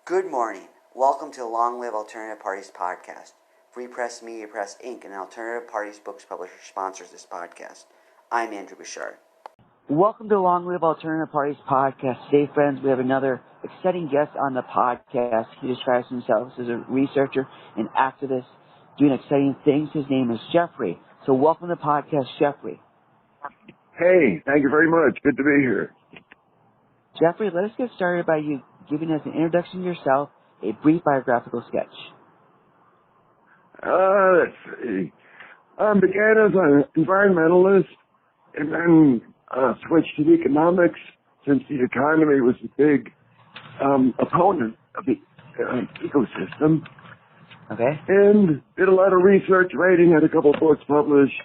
Good morning. Welcome to the Long Live Alternative Parties podcast. Free Press Media Press Inc., an alternative parties books publisher, sponsors this podcast. I'm Andrew Bouchard. Welcome to Long Live Alternative Parties podcast. Today, friends, we have another exciting guest on the podcast. He describes himself as a researcher and activist doing exciting things. His name is Jeffrey. So welcome to the podcast, Jeffrey. Hey, thank you very much. Good to be here. Jeffrey, let us get started by you giving us an introduction to yourself, a brief biographical sketch. Let's see. Began as an environmentalist and then switched to economics since the economy was a big opponent of the ecosystem. Okay. And did a lot of research, writing, had a couple of books published,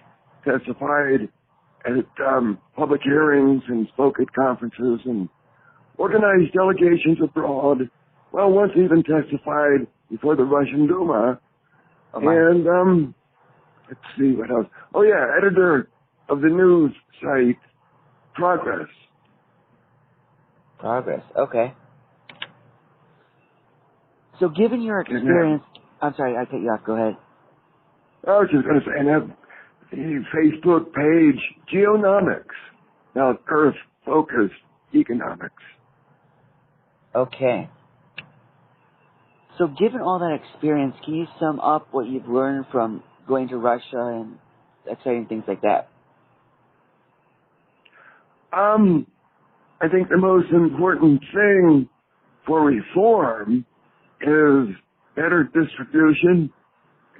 testified at public hearings and spoke at conferences and organized delegations abroad. Well, once even testified before the Russian Duma. And, let's see what else. Oh yeah, editor of the news site Progress. Progress, okay. So given your experience, I'm sorry, I cut you off, go ahead. I was just going to say, and have the Facebook page, Genomics. Now, Earth-focused economics. Okay. So given all that experience, can you sum up what you've learned from going to Russia and exciting things like that? I think the most important thing for reform is better distribution.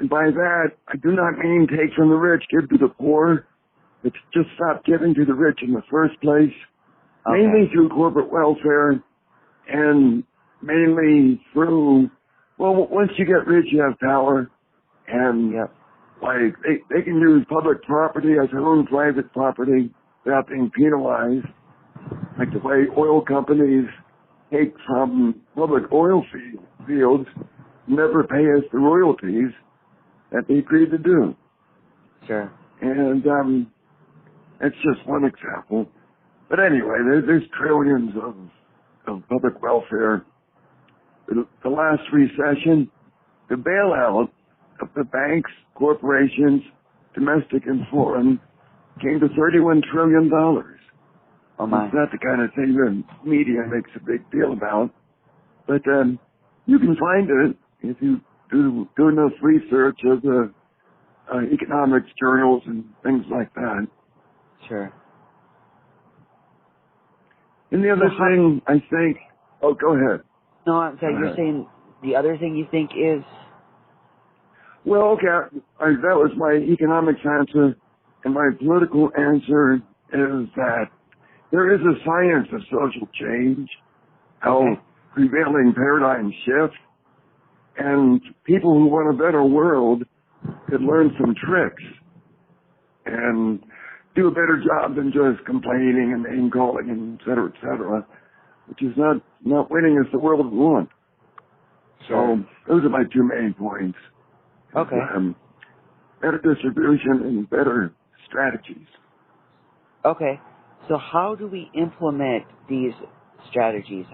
And by that, I do not mean take from the rich, give to the poor. It's just stop giving to the rich in the first place. Okay. Mainly through corporate welfare and mainly through, well, once you get rich, you have power. And like they can use public property as their own private property without being penalized. Like the way oil companies take from public oil fields, never pay us the royalties that they agreed to do. Sure. And that's just one example. But anyway, there's trillions of public welfare. The last recession, the bailout of the banks, corporations, domestic and foreign, came to $31 trillion. Oh my. It's not the kind of thing the media makes a big deal about. But you can find it if you do enough research of the economics journals and things like that. Sure. And the other thing, I think... Oh, go ahead. No, I'm sorry, you're saying the other thing you think is... Well, okay, that was my economics answer. And my political answer is that there is a science of social change, how prevailing paradigms shift, and people who want a better world could learn some tricks and do a better job than just complaining and name calling and et cetera, which is not winning us the world we want. So those are my two main points. Okay. Better distribution and better strategies. Okay. So how do we implement these strategies?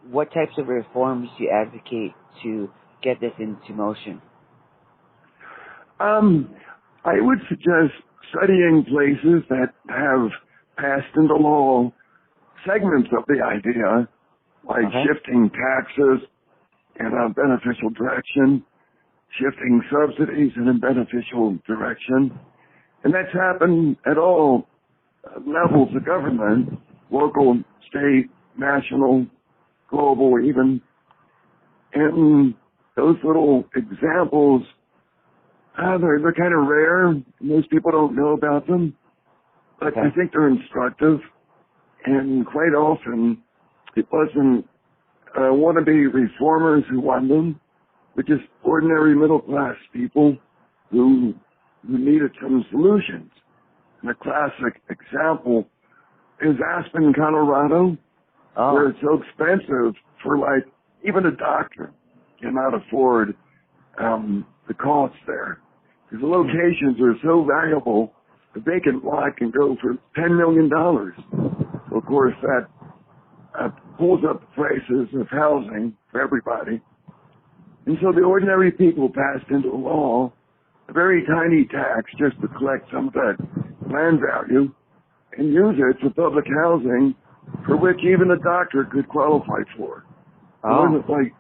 What types of reforms do you advocate to get this into motion? I would suggest studying places that have passed into law segments of the idea, like shifting taxes in a beneficial direction, shifting subsidies in a beneficial direction. And that's happened at all levels of government, local, state, national, global even. And those little examples, they're kind of rare. Most people don't know about them. But I think they're instructive. And quite often, it wasn't wannabe reformers who won them, but just ordinary middle-class people who needed some solutions. And a classic example is Aspen, Colorado, where it's so expensive for, like, even a doctor cannot afford the costs there. Because the locations are so valuable, the vacant lot can go for $10 million. So, of course, that pulls up the prices of housing for everybody. And so the ordinary people passed into law a very tiny tax just to collect some of that land value and use it for public housing for which even a doctor could qualify for. It wasn't like,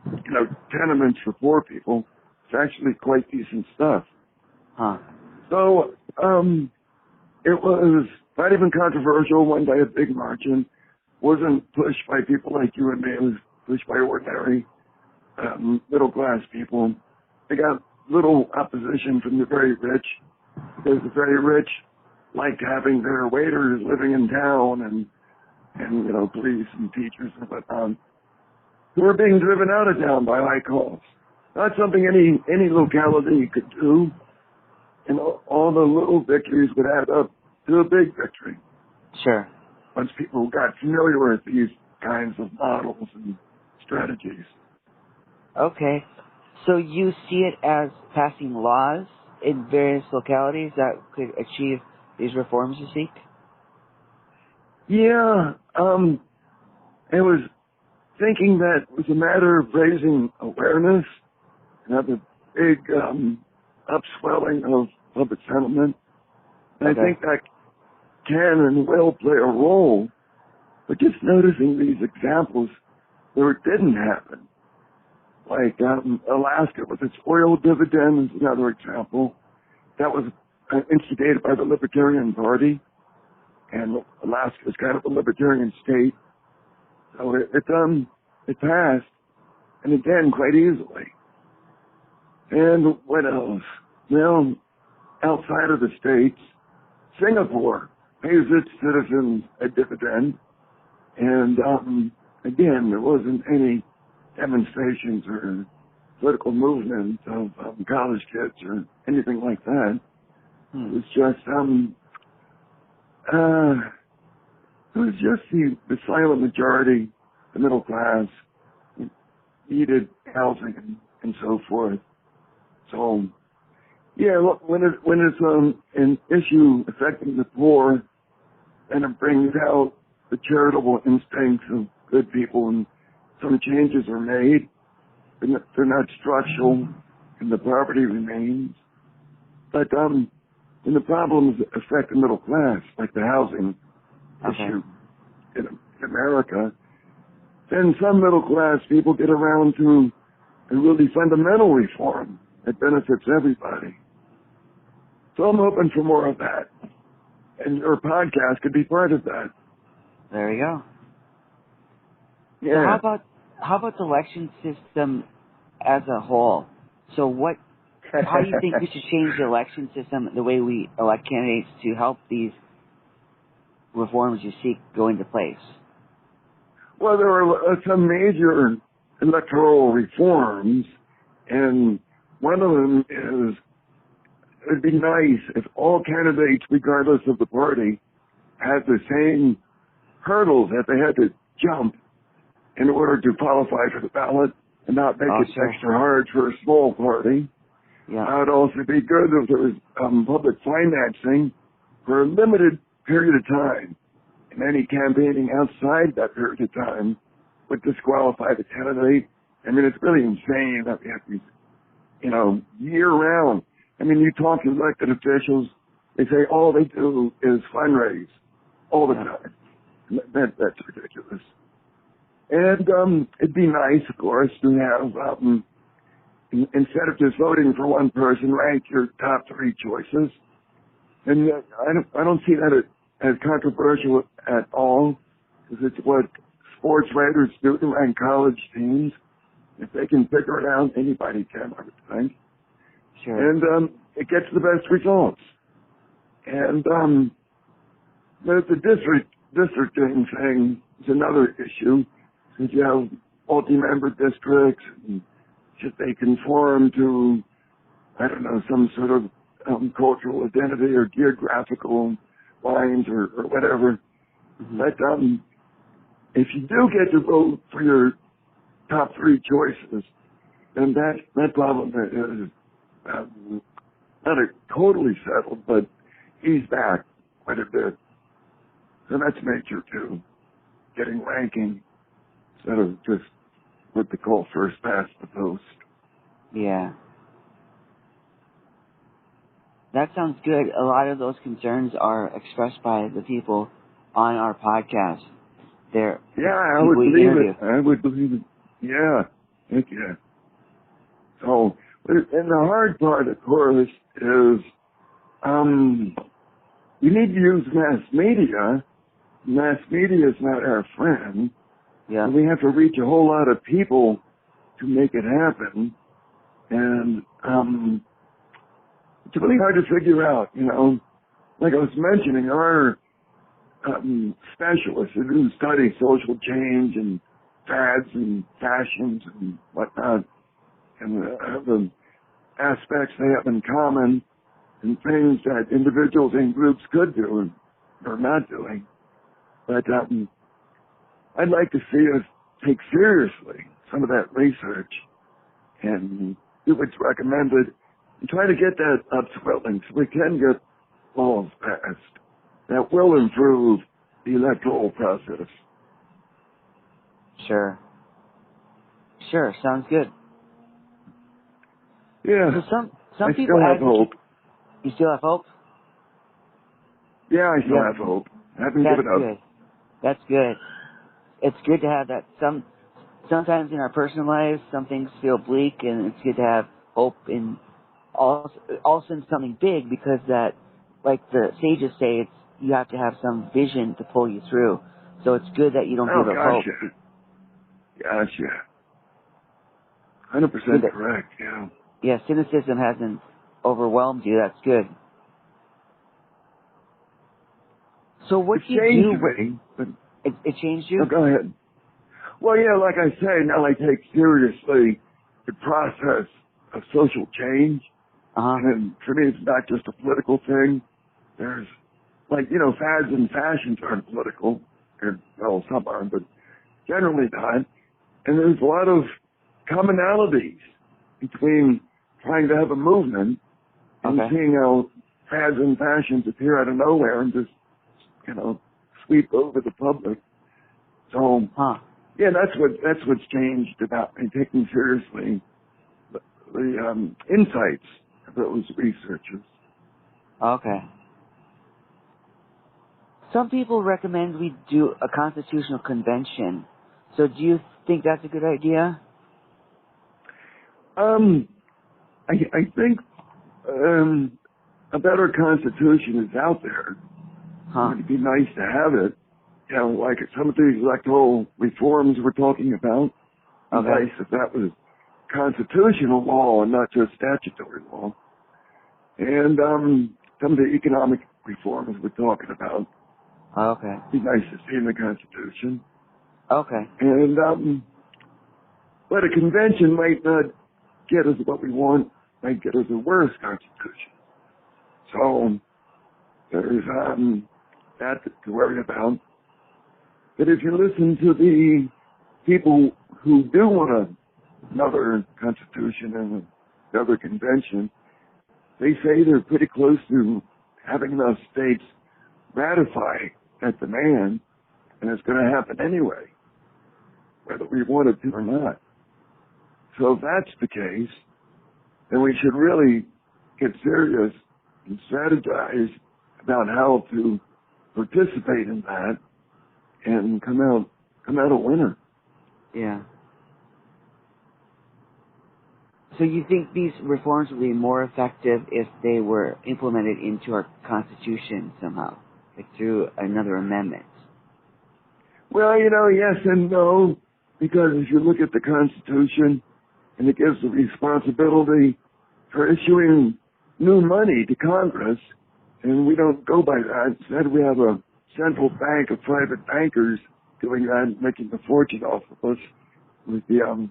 tenements for poor people. It's actually quite decent stuff. Huh. So, it was not even controversial, won by a big margin, wasn't pushed by people like you and me, it was pushed by ordinary, middle class people. They got little opposition from the very rich, because the very rich liked having their waiters living in town and police and teachers and whatnot, who were being driven out of town by high costs. Not something any locality could do, and all the little victories would add up to a big victory. Sure. Once people got familiar with these kinds of models and strategies. Okay. So you see it as passing laws in various localities that could achieve these reforms you seek? Yeah, I was thinking that it was a matter of raising awareness and have a big upswelling of public sentiment. And Okay. I think that can and will play a role, but just noticing these examples where it didn't happen. Like Alaska with its oil dividend is another example. That was instigated by the Libertarian Party, and Alaska is kind of a libertarian state. So it passed, and again, quite easily. And what else? Well, outside of the States, Singapore pays its citizens a dividend, and again, there wasn't any demonstrations or political movement of college kids or anything like that. It was just the silent majority, the middle class, needed housing and so forth. So, yeah, look, when it's an issue affecting the poor, then it brings out the charitable instincts of good people, and some changes are made. They're not structural, and the poverty remains. But when the problems affect the middle class, like the housing issue in America, then some middle class people get around to a really fundamental reform that benefits everybody. So I'm hoping for more of that. And your podcast could be part of that. There you go. Yeah. So how about the election system as a whole? So how do you think we should change the election system, the way we elect candidates, to help these reforms you seek go into place? Well, there are some major electoral reforms, and one of them is it'd be nice if all candidates, regardless of the party, had the same hurdles that they had to jump in order to qualify for the ballot and not make it sure. extra hard for a small party. Yeah. It would also be good if there was public financing for a limited period of time, and any campaigning outside that period of time would disqualify the candidate. I mean, it's really insane that we have these, year-round. I mean, you talk to elected officials, they say all they do is fundraise all the time. That's ridiculous. And it'd be nice, of course, to have, instead of just voting for one person, rank your top three choices. And I don't see that as controversial at all, because it's what sports writers do to rank college teams. If they can figure it out, anybody can, I would think. Sure. And it gets the best results. And the districting thing is another issue, since you have multi-member districts, and should they conform to, some sort of cultural identity or geographical lines or whatever. Mm-hmm. But if you do get to vote for your top three choices, then that problem is not totally settled, but eased back quite a bit. So that's major too, getting ranking instead of just what they call first past the post. Yeah. That sounds good. A lot of those concerns are expressed by the people on our podcast. They're I people would we believe interview. it. I would believe it. Yeah. Heck yeah. So, and the hard part, of course, is you need to use mass media. Mass media is not our friend. Yeah. And we have to reach a whole lot of people to make it happen. And it's really hard to figure out, you know. Like I was mentioning, there are specialists who study social change and fads and fashions and whatnot, and the aspects they have in common and things that individuals and groups could do and are not doing. But I'd like to see us take seriously some of that research and do what's recommended and try to get that upswelling so we can get laws passed that will improve the electoral process. Sure. Sure. Sounds good. Yeah. So some I people still have hope. You still have hope? Yeah, I still have hope. I haven't That's given up. good. That's good. It's good to have that. Sometimes in our personal lives, some things feel bleak, and it's good to have hope in also in something big, because that, like the sages say, it's you have to have some vision to pull you through. So it's good that you don't give up hope. Gotcha. 100% correct, yeah. Yeah, cynicism hasn't overwhelmed you. That's good. So what do you do? It changed you? Oh, go ahead. Well, yeah, like I say, now I take seriously the process of social change. And for me, it's not just a political thing. There's, like, you know, fads and fashions aren't political. And, well, some are, but generally not. And there's a lot of commonalities between trying to have a movement and seeing how fads and fashions appear out of nowhere and just, you know, sweep over the public. So, yeah, that's what's changed about me taking seriously the insights of those researchers. Okay. Some people recommend we do a constitutional convention. So do you think that's a good idea? I think a better constitution is out there. It'd be nice to have it. You know, like some of these electoral reforms we're talking about. It'd be nice if that was constitutional law and not just statutory law. And some of the economic reforms we're talking about. It'd be nice to see in the Constitution. And but a convention might not get us what we want, might get us a worse Constitution. So there's that to worry about. But if you listen to the people who do want another Constitution and another convention, they say they're pretty close to having enough states ratify that demand, and it's going to happen anyway, whether we want it to or not. So if that's the case, then we should really get serious and strategize about how to participate in that and come out a winner. Yeah. So you think these reforms would be more effective if they were implemented into our Constitution somehow, like through another amendment? Well, you know, yes and no, because if you look at the Constitution, and it gives the responsibility for issuing new money to Congress, and we don't go by that. Instead, we have a central bank of private bankers doing that and making a fortune off of us with the $1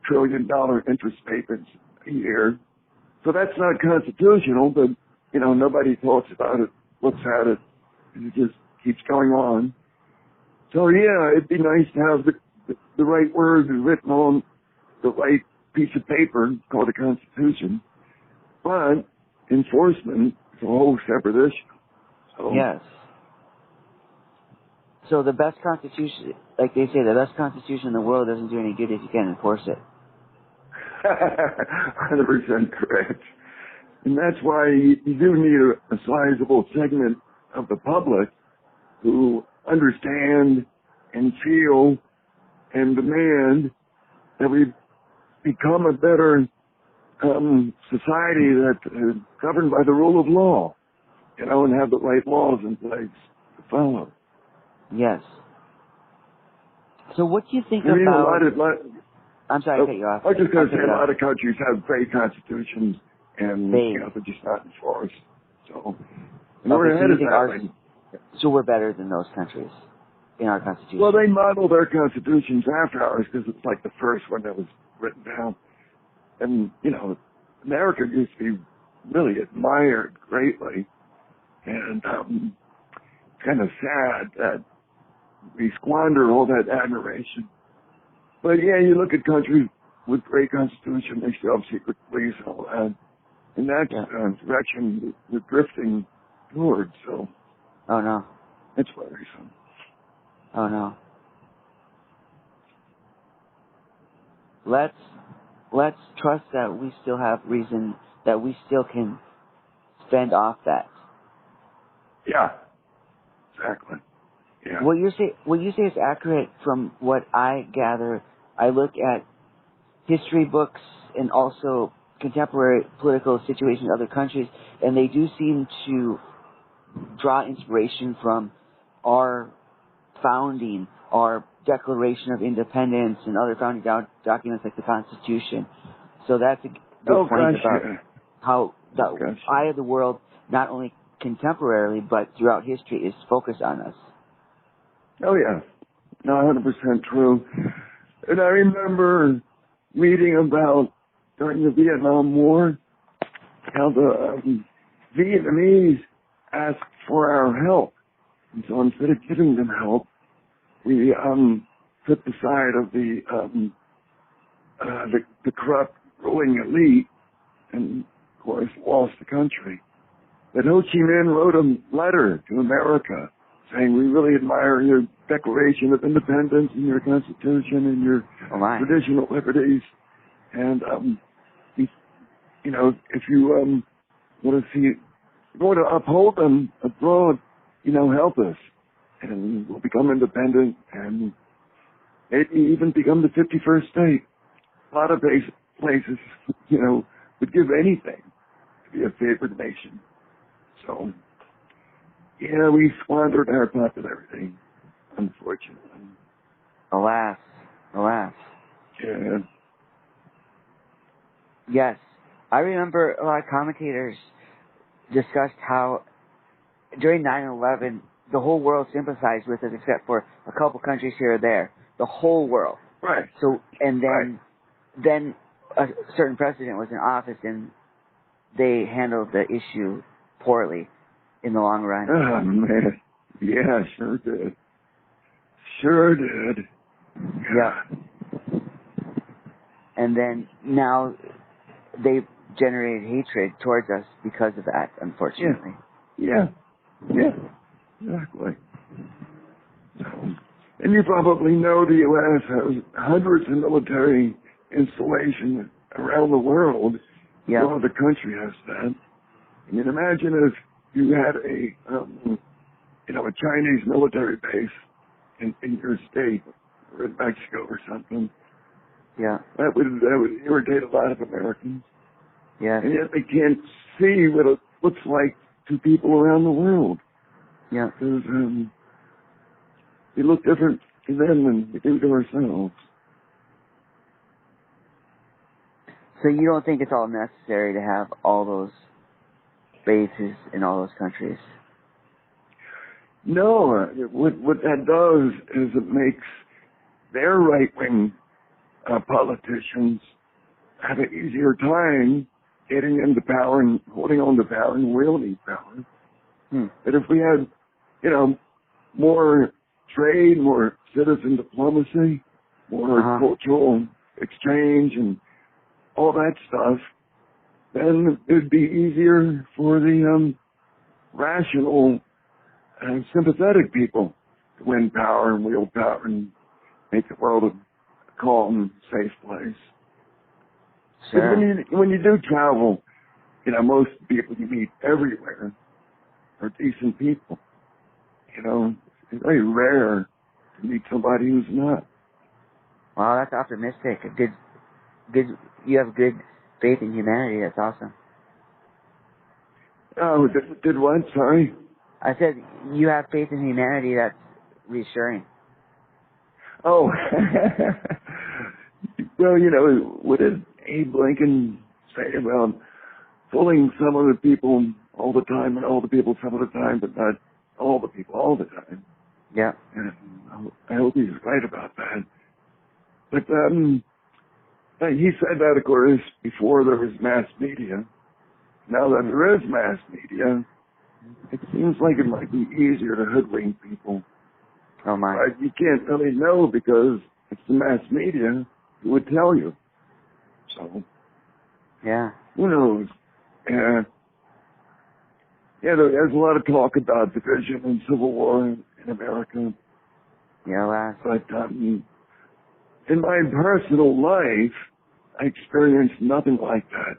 trillion interest payments a year. So that's not constitutional, but, you know, nobody talks about it, looks at it, and it just keeps going on. So, yeah, it'd be nice to have the right words written on the right piece of paper called a Constitution, but enforcement is a whole separate issue. So, yes. So the best constitution, like they say, the best constitution in the world doesn't do any good if you can't enforce it. 100% correct. And that's why you do need a sizable segment of the public who understand and feel and demand that we become a better society that is governed by the rule of law, and have the right laws in place to follow. Yes. So what do you think I mean, about... I'm sorry, I cut you off. I was just going to say a lot of countries have great constitutions, and they're just not enforced. So, we're ahead of that. So we're better than those countries in our constitution. Well, they model their constitutions after ours because it's like the first one that was written down. And, America used to be really admired greatly. And it's kind of sad that we squander all that admiration. But, yeah, you look at countries with great constitution, they still have secret police and all that. And that's the direction we're drifting towards, so. Oh, no. It's worrisome. Oh, no. Let's trust that we still have reason, that we still can fend off that. Yeah. Exactly. Yeah. What you say is accurate from what I gather. I look at history books and also contemporary political situations in other countries, and they do seem to draw inspiration from our founding, our Declaration of Independence, and other founding documents like the Constitution. So that's a good point about how the eye of the world, not only contemporarily, but throughout history, is focused on us. Oh, yeah. No, 100% true. And I remember reading about, during the Vietnam War, how the Vietnamese asked for our help. And so instead of giving them help, we took the side of the corrupt ruling elite and, of course, lost the country. But Ho Chi Minh wrote a letter to America saying, we really admire your Declaration of Independence and your Constitution and your traditional liberties. And, if you want to uphold them abroad, help us. And we'll become independent and maybe even become the 51st state. A lot of places, would give anything to be a favored nation. So, yeah, we squandered our popularity, unfortunately. Alas. Yeah. Yes. I remember a lot of commentators discussed how during 9/11, the whole world sympathized with us except for a couple countries here or there. The whole world. Right. So, and then a certain president was in office and they handled the issue poorly in the long run. Oh, man. Yeah, sure did. Sure did. Yeah. And then now they've generated hatred towards us because of that, unfortunately. Yeah. Exactly. And you probably know the U.S. has hundreds of military installations around the world. Yeah. No other country has that. I mean, imagine if you had a Chinese military base in your state or in Mexico or something. Yeah. That would irritate a lot of Americans. Yeah. And yet they can't see what it looks like to people around the world. Yeah. Because we look different to them than we do to ourselves. So you don't think it's all necessary to have all those bases in all those countries? No. What that does is it makes their right-wing politicians have an easier time getting into power and holding on to power and wielding power. But if we had, more trade, more citizen diplomacy, more cultural exchange and all that stuff, then it'd be easier for the rational and sympathetic people wind power and wheel power and make the world a calm, safe place. Sure. When you do travel, most people you meet everywhere are decent people. It's very rare to meet somebody who's not. Wow, that's optimistic. Good. You have good faith in humanity. That's awesome. Oh, did what? Sorry? I said you have faith in humanity. That's reassuring. Oh, well, what did Abe Lincoln say about fooling some of the people all the time and all the people some of the time, but not all the people all the time? Yeah. And I hope he's right about that. But he said that, of course, before there was mass media. Now that there is mass media, it seems like it might be easier to hoodwink people. Oh, my. But you can't really know because it's the mass media who would tell you. So, Yeah. who knows? There's a lot of talk about division and civil war in America. Yeah, last. But in my personal life, I experienced nothing like that.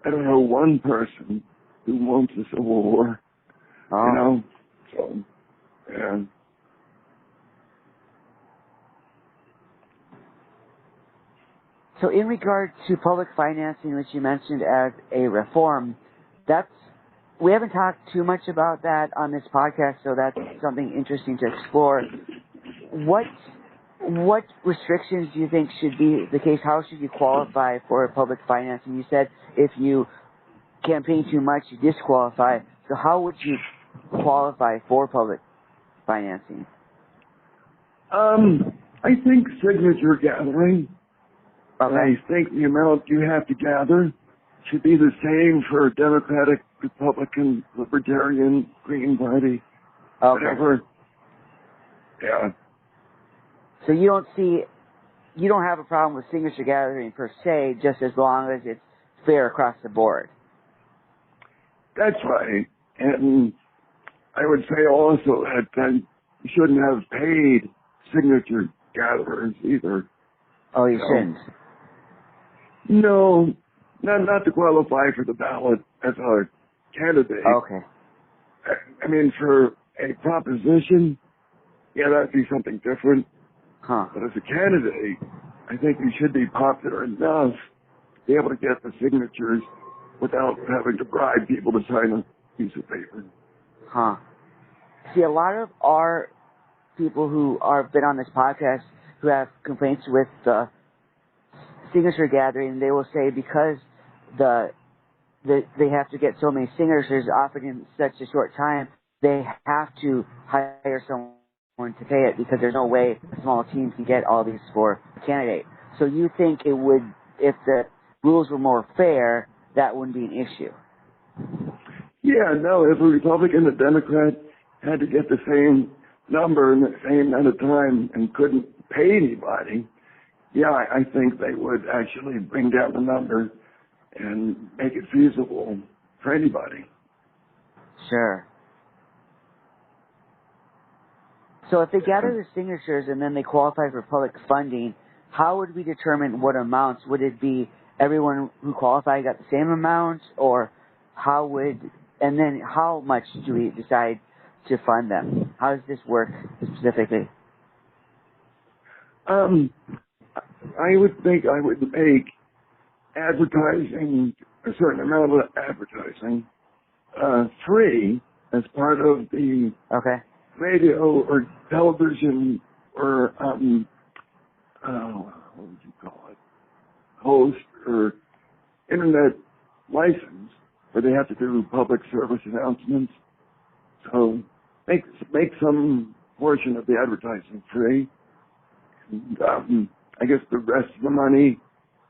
I don't know one person who wants a civil war. Oh. So, yeah. So in regard to public financing, which you mentioned as a reform, we haven't talked too much about that on this podcast, so that's something interesting to explore. What restrictions do you think should be the case? How should you qualify for public financing? You said if you campaign too much, you disqualify. So how would you qualify for public financing? I think signature gathering. Okay. I think the amount you have to gather should be the same for Democratic, Republican, Libertarian, Green Party, whatever. Yeah. So you don't have a problem with signature gathering per se, just as long as it's fair across the board. That's right. And I would say also that you shouldn't have paid signature gatherers either. Oh, you shouldn't? No, not to qualify for the ballot as a candidate. Okay. I mean, for a proposition, yeah, that'd be something different. Huh. But as a candidate, I think you should be popular enough to be able to get the signatures without having to bribe people to sign a piece of paper. Huh. See, a lot of our people who are been on this podcast who have complaints with the signature gathering, they will say because they have to get so many signatures offered in such a short time, they have to hire someone to pay it because there's no way a small team can get all these for a candidate. So you think it would, if the rules were more fair, that wouldn't be an issue? Yeah, no, if a Republican and a Democrat had to get the same number in the same amount of time and couldn't pay anybody, yeah, I think they would actually bring down the number and make it feasible for anybody. Sure. So if they gather the signatures and then they qualify for public funding, how would we determine what amounts? Would it be everyone who qualified got the same amount, or and then how much do we decide to fund them? How does this work specifically? I would think I would make advertising, a certain amount of advertising, free as part of the radio or television or, what would you call it, host or internet license where they have to do public service announcements. So make some portion of the advertising free. And, I guess the rest of the money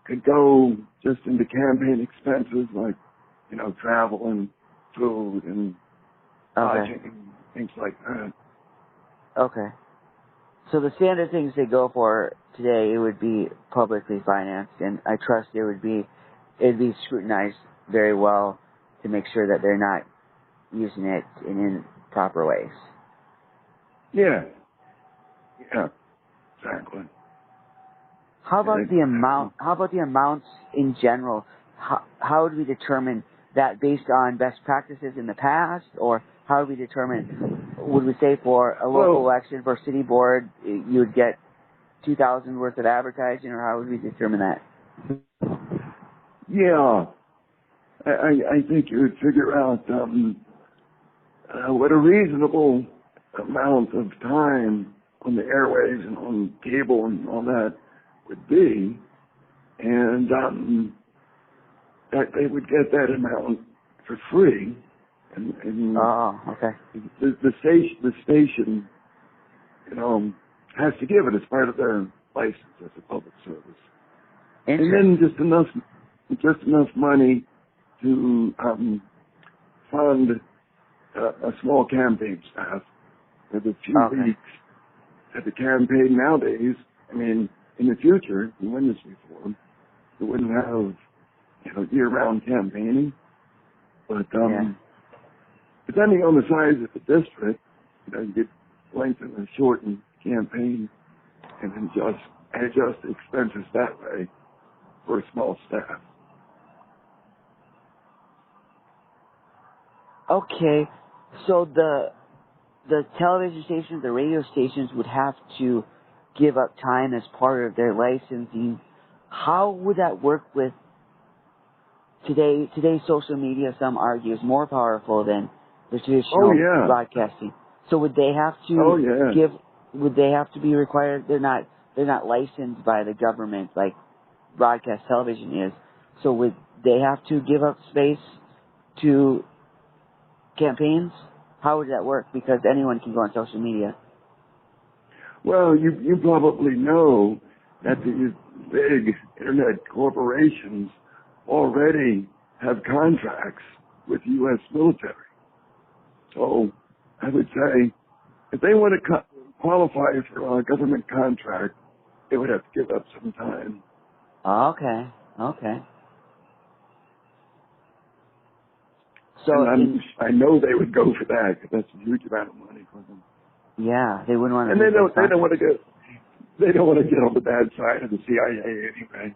could go just into campaign expenses like, travel and food and lodging and things like that. Okay. So the standard things they go for today, it would be publicly financed, and I trust it'd be scrutinized very well to make sure that they're not using it in improper ways. Yeah. Yeah, exactly. How about the amount? How about the amounts in general? How do we determine that based on best practices in the past, or how do we determine? Would we say for a local election for city board, you would get 2,000 worth of advertising, or how would we determine that? Yeah, I think you would figure out what a reasonable amount of time on the airwaves and on cable and all that would be, and that they would get that amount for free, and Okay. the station, has to give it as part of their license as a public service, and then just enough money to fund a small campaign staff for the few weeks that the campaign nowadays. I mean, in the future, when this reform, we wouldn't have year-round campaigning, but depending on the size of the district, you could lengthen and shorten campaign and then adjust the expenses that way for a small staff. Okay, so the television stations, the radio stations would have to give up time as part of their licensing. How would that work with today's social media? Some argue is more powerful than the traditional broadcasting. So would they have to Would they have to be required? They're not licensed by the government like broadcast television is. So would they have to give up space to campaigns? How would that work? Because anyone can go on social media. Well, you probably know that these big internet corporations already have contracts with U.S. military. So I would say if they want to qualify for a government contract, they would have to give up some time. Okay. So I know they would go for that because that's a huge amount of money for them. Yeah, they wouldn't want to. And they don't want to get on the bad side of the CIA anyway.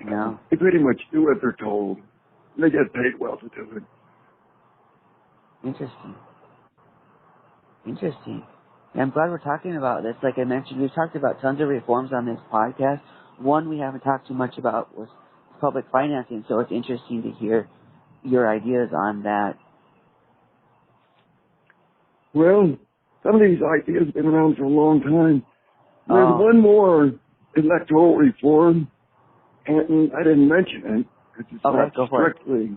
No. They pretty much do what they're told. And they get paid well to do it. Interesting. I'm glad we're talking about this. Like I mentioned, we've talked about tons of reforms on this podcast. One we haven't talked too much about was public financing, so it's interesting to hear your ideas on that. Well, some of these ideas have been around for a long time. There's one more electoral reform, and I didn't mention it because it's not strictly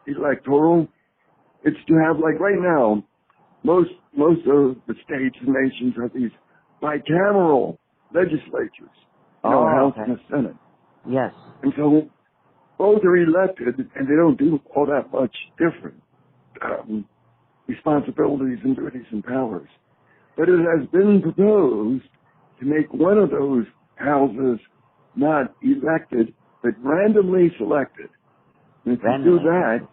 electoral. It's to have, like right now, most of the states and nations have these bicameral legislatures, House and the Senate. Yes. And so both are elected, and they don't do all that much different responsibilities and duties and powers. But it has been proposed to make one of those houses not elected, but randomly selected. And if you do that,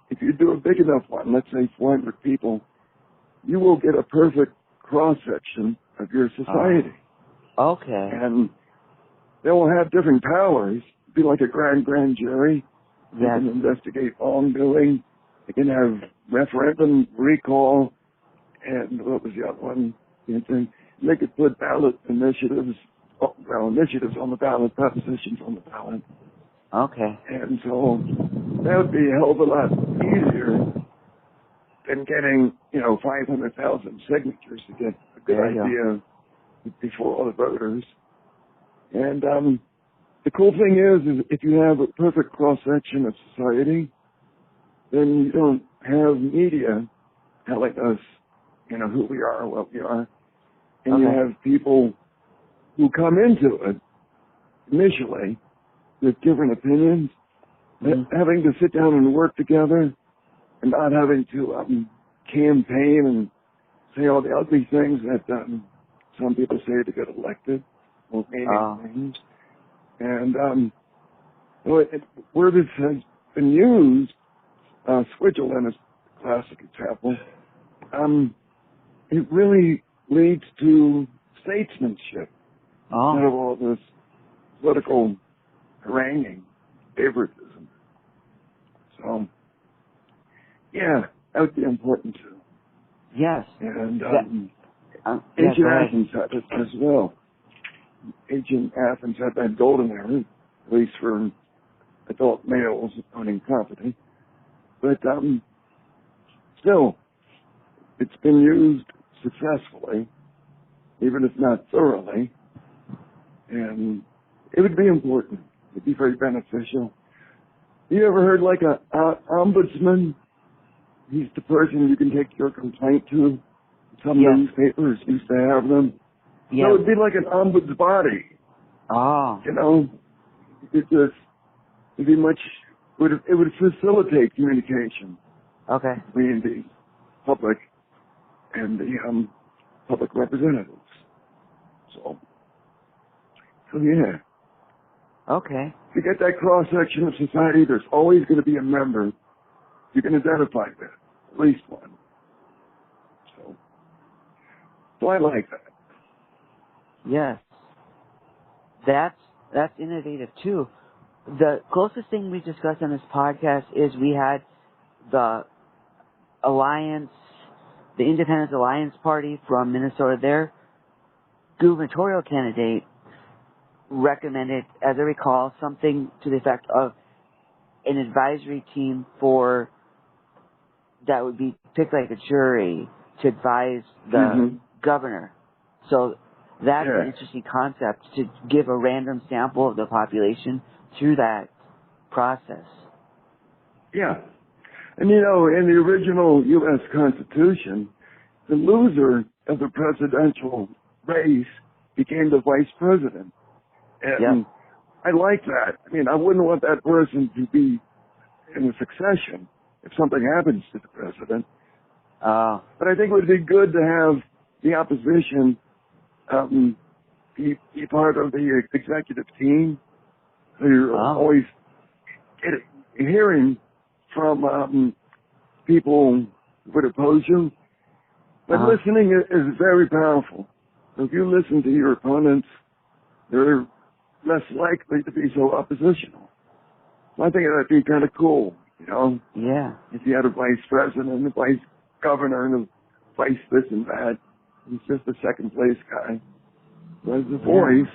if you do a big enough one, let's say 400 people, you will get a perfect cross-section of your society. Okay. And they will have different powers. Be like a grand jury. They can investigate wrongdoing. They can have referendum, recall, and what was the other one? They could put ballot initiatives on the ballot, propositions on the ballot. Okay. And so that would be a hell of a lot easier than getting, 500,000 signatures to get a good idea before all the voters. And the cool thing is if you have a perfect cross-section of society, then you don't have media telling us, who we are, what we are. And you have people who come into it initially with different opinions, having to sit down and work together and not having to campaign and say all the ugly things that some people say to get elected, or naming things. And where this has been used, Switzerland is a classic example, it really leads to statesmanship. Oh. Instead of all this political haranguing, favoritism. So, yeah, that would be important too. Yes. And yeah, ancient Athens had it as well. Ancient Athens had that golden era, at least for adult males owning property. But still, it's been used successfully, even if not thoroughly. And it would be important. It'd be very beneficial. You ever heard like a ombudsman? He's the person you can take your complaint to. Some newspapers used to have them. Yeah. So it'd be like an ombuds body. Oh. You know, it'd be much. It would facilitate communication Okay. between the public and the public representatives. So yeah. Okay. To get that cross-section of society, there's always going to be a member you can identify with, at least one. So I like that. Yes. That's innovative too. The closest thing we discussed on this podcast is we had the Alliance, the Independence Alliance Party from Minnesota. Their gubernatorial candidate recommended, as I recall, something to the effect of an advisory team that would be picked like a jury to advise the governor. So that's an interesting concept, to give a random sample of the population through that process. Yeah. And you know, in the original U.S. Constitution, the loser of the presidential race became the vice president. And I like that. I mean, I wouldn't want that person to be in a succession if something happens to the president. But I think it would be good to have the opposition be part of the executive team. You're always hearing from people who would oppose you. But listening is very powerful. So if you listen to your opponents, they're less likely to be so oppositional. So I think that'd be kind of cool, you know? Yeah. If you had a vice president, a vice governor, and a vice this and that, he's just a second place guy who has the voice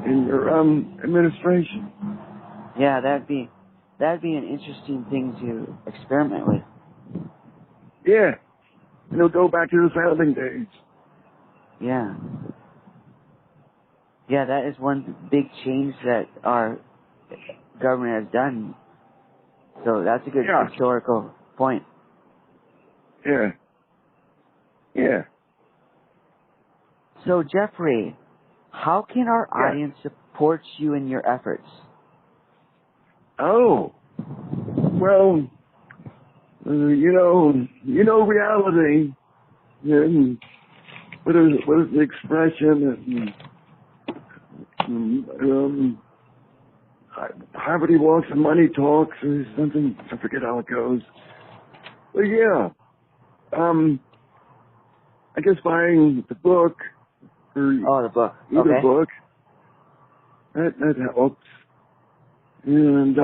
in your administration. Yeah, that'd be an interesting thing to experiment with. Yeah. And it'll go back to the founding days. Yeah. Yeah, that is one big change that our government has done. So that's a good historical point. Yeah. Yeah. So, Jeffrey, how can our audience support you in your efforts? Oh. Well, you know reality. And what is the expression? Poverty walks and money talks, or something. I forget how it goes. But yeah, I guess buying the book or the book, either book that helps. And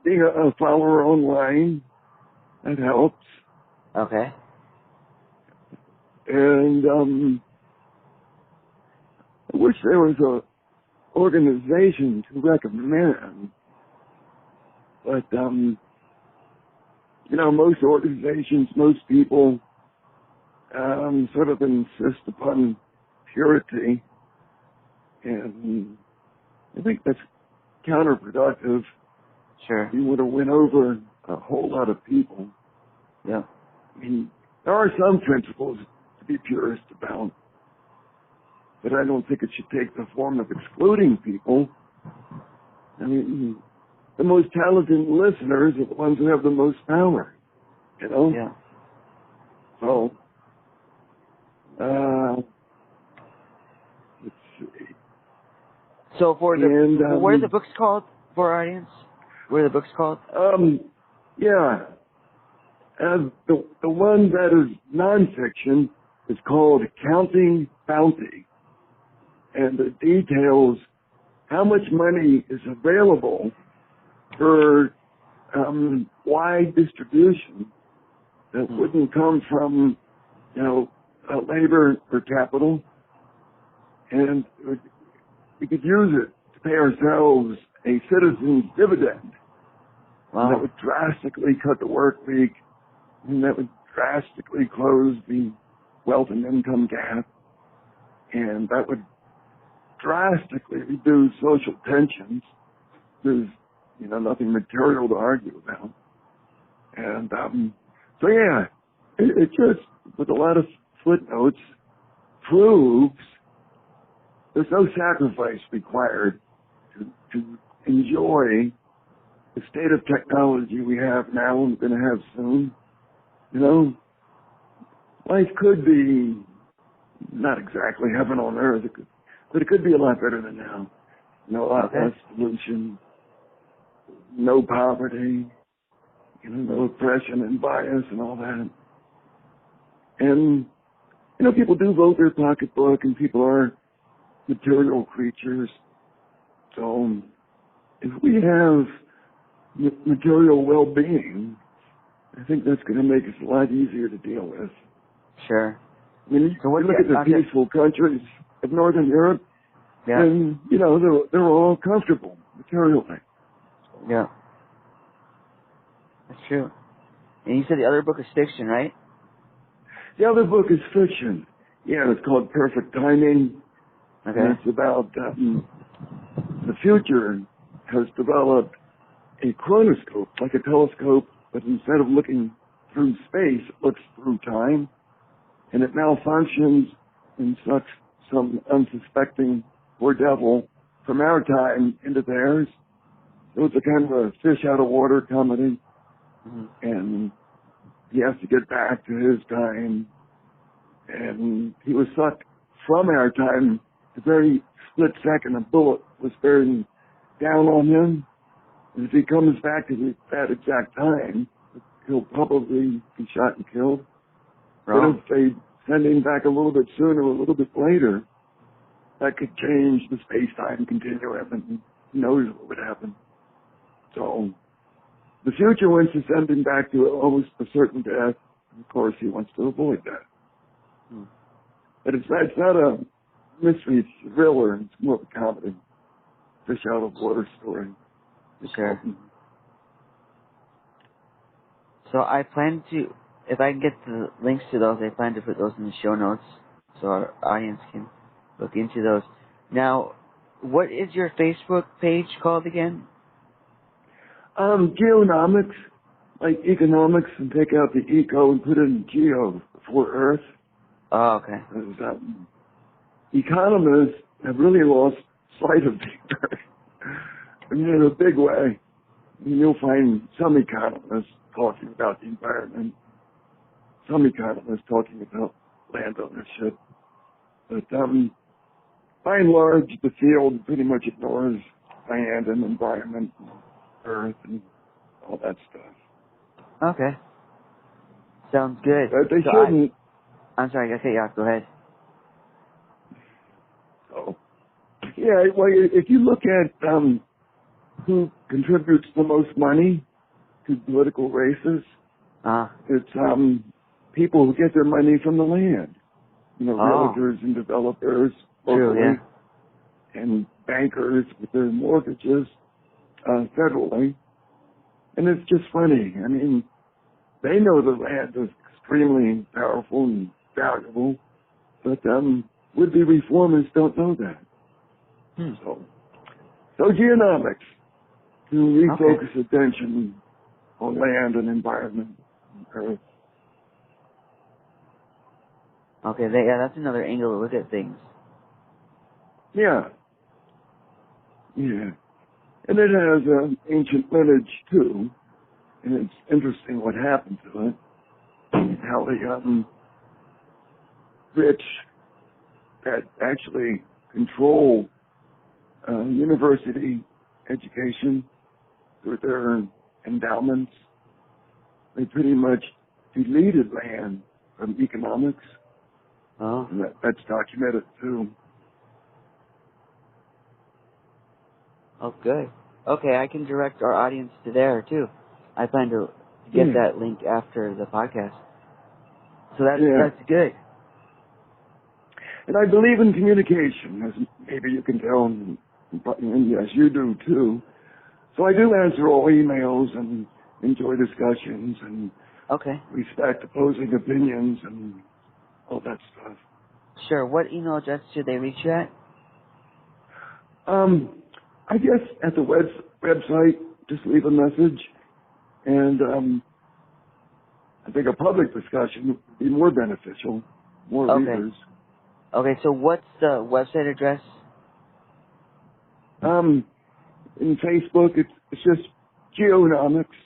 being a follower online, that helps. Okay. And I wish there was a organization to recommend, but most organizations, most people sort of insist upon purity, and I think that's counterproductive. Sure. You would have win over a whole lot of people. Yeah. I mean, there are some principles to be purist about, but I don't think it should take the form of excluding people. I mean, the most talented listeners are the ones who have the most power, you know? Yeah. So, let's see. So what are the books called for our audience? What are the books called? The one that is nonfiction is called Counting Bounty, and it details how much money is available for wide distribution that wouldn't come from, labor or capital, and we could use it to pay ourselves a citizen's dividend. Wow. And that would drastically cut the work week, and that would drastically close the wealth and income gap, and that would drastically reduce social tensions. There's, nothing material to argue about. And, so yeah, it just, with a lot of footnotes, proves there's no sacrifice required to enjoy the state of technology we have now and we're going to have soon. Life could be not exactly heaven on earth, but it could be a lot better than now. A lot less pollution, no poverty, no oppression and bias and all that. And, people do vote their pocketbook and people are material creatures. So if we have material well-being, I think that's going to make us a lot easier to deal with. Sure. I mean, so you look at the peaceful countries of Northern Europe, yeah. and, they're all comfortable materially. Yeah. That's true. And you said the other book is fiction, right? The other book is fiction. Yeah, it's called Perfect Timing. Okay. And it's about the future has developed a chronoscope, like a telescope, but instead of looking through space, it looks through time. And it malfunctions and sucks some unsuspecting poor devil from our time into theirs. So it's a kind of a fish out of water comedy. Mm-hmm. And he has to get back to his time. And he was sucked from our time the very split second a bullet was bearing down on him. And if he comes back to that exact time, he'll probably be shot and killed. Wrong. But if they send him back a little bit sooner or a little bit later, that could change the space-time continuum, and who knows what would happen. So the future wants to send him back to almost a certain death. Of course, he wants to avoid that. But it's not a mystery thriller. It's more of a comedy, fish out of water story. Sure. So I plan to, if I can get the links to those, I plan to put those in the show notes so our audience can look into those. Now, what is your Facebook page called again? Genomics, like economics, and take out the eco and put in geo for Earth. Oh, okay. Economists have really lost sight of the Earth. I mean, in a big way. I mean, you'll find some economists talking about the environment, some economists talking about land ownership. But by and large, the field pretty much ignores land and environment, and Earth, and all that stuff. Okay. Sounds good. But they so shouldn't. I'm sorry, I cut you off. Go ahead. Oh. Yeah, well, if you look at who contributes the most money to political races, it's people who get their money from the land. Realtors and developers locally, true, yeah. and bankers with their mortgages federally. And it's just funny. I mean, they know the land is extremely powerful and valuable, but would-be reformers don't know that. So genomics, to refocus attention on land and environment and Earth. Okay, that's another angle to look at things. Yeah. Yeah. And it has an ancient lineage, too. And it's interesting what happened to it. How the rich that actually control university education through their endowments, they pretty much deleted man from economics. Oh. And that's documented too. Oh, good. Okay, I can direct our audience to there too. I plan to get that link after the podcast. So that's good. And I believe in communication, as maybe you can tell, and yes, you do too. So I do answer all emails and enjoy discussions and respect opposing opinions and all that stuff. Sure. What email address should they reach you at? I guess at the website, just leave a message, and I think a public discussion would be more beneficial, more readers. Okay, so what's the website address? In Facebook, it's just Geonomics,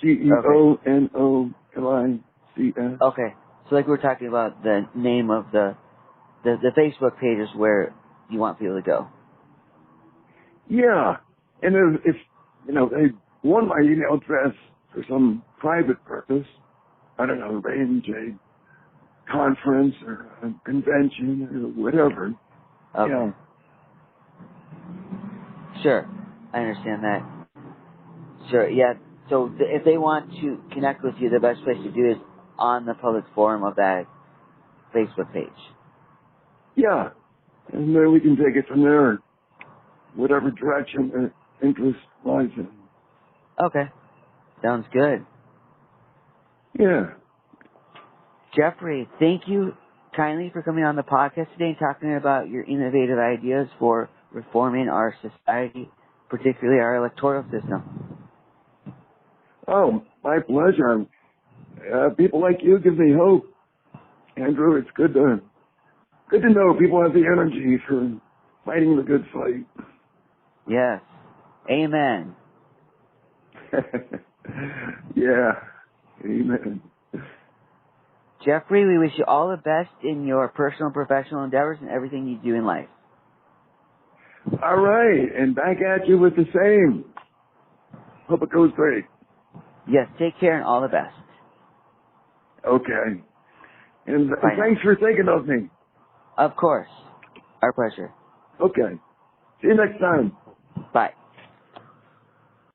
Geonomics. Okay, so like we were talking about, the name of the Facebook page is where you want people to go. Yeah, and if they want my email address for some private purpose, I don't know, arrange a conference or a convention or whatever. Okay. Yeah. Sure, I understand that. Sure, yeah. So if they want to connect with you, the best place to do is on the public forum of that Facebook page. Yeah, and then we can take it from there, whatever direction their interest lies in. Okay, sounds good. Yeah. Jeffrey, thank you kindly for coming on the podcast today and talking about your innovative ideas for reforming our society, particularly our electoral system. Oh, my pleasure. People like you give me hope, Andrew. It's good to know people have the energy for fighting the good fight. Yes. Amen. Yeah. Amen. Jeffrey, we wish you all the best in your personal and professional endeavors and everything you do in life. All right, and back at you with the same. Hope it goes great. Yes, take care and all the best. Okay. And thanks for thinking of me. Of course. Our pleasure. Okay. See you next time.